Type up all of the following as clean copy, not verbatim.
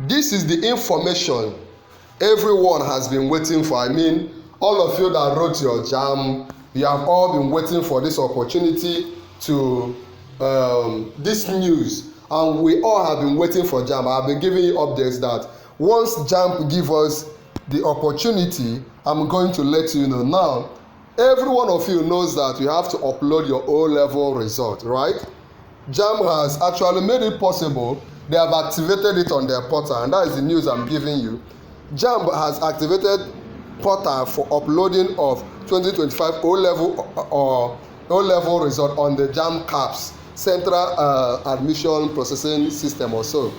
This is the information everyone has been waiting for. I mean, all of you that wrote your JAMB, you have all been waiting for this opportunity to this news, and we all have been waiting for JAMB. I've been giving you updates that once JAMB give us the opportunity, I'm going to let you know. Now, every one of you knows that you have to upload your O-level result, right? JAMB has actually made it possible. They have activated it on their portal, and that is the news I'm giving you. JAMB has activated portal for uploading of 2025 O-level or O-level result on the JAMB CAPS Central Admission Processing System or so.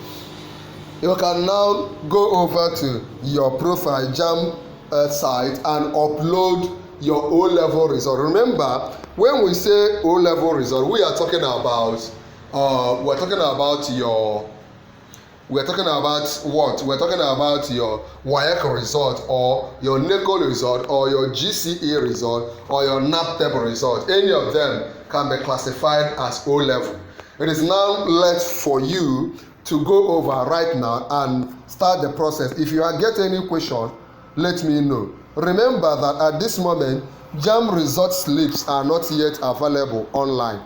You can now go over to your profile JAMB site and upload your O-level result. Remember, when we say O-level result, we are talking about we're talking about what? We're talking about your WAEC result, or your NECO result, or your GCE result, or your NAPTEP result. Any of them can be classified as O-level. It is now left for you to go over right now and start the process. If you get any question, let me know. Remember that at this moment, JAMB result slips are not yet available online.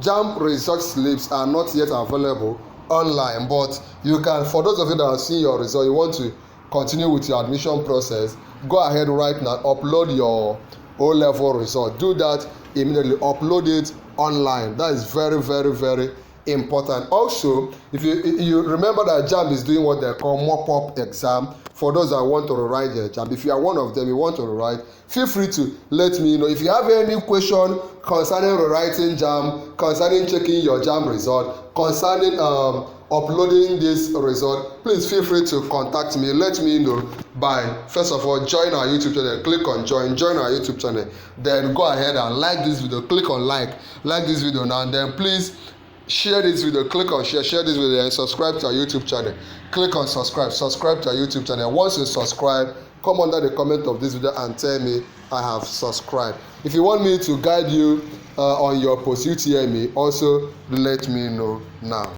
JAMB result slips are not yet available online, but you can, for those of you that have seen your result, you want to continue with your admission process, go ahead right now, upload your O-level result. Do that immediately, upload it online. That is very, very, very important. Also, if you remember that JAMB is doing what they call mop-up exam for those that want to rewrite their JAMB. If you are one of them, you want to rewrite, feel free to let me know. If you have any question concerning rewriting JAMB, concerning checking your JAMB result, concerning uploading this result, please feel free to contact me. Let me know by, first of all, join our YouTube channel. Click on join our YouTube channel. Then go ahead and like this video. Click on like this video now, and then please share this video. Click on share this video, and subscribe to our YouTube channel. Click on subscribe to our YouTube channel. Once you subscribe, come under the comment of this video and tell me I have subscribed. If you want me to guide you on your post UTME, also let me know now.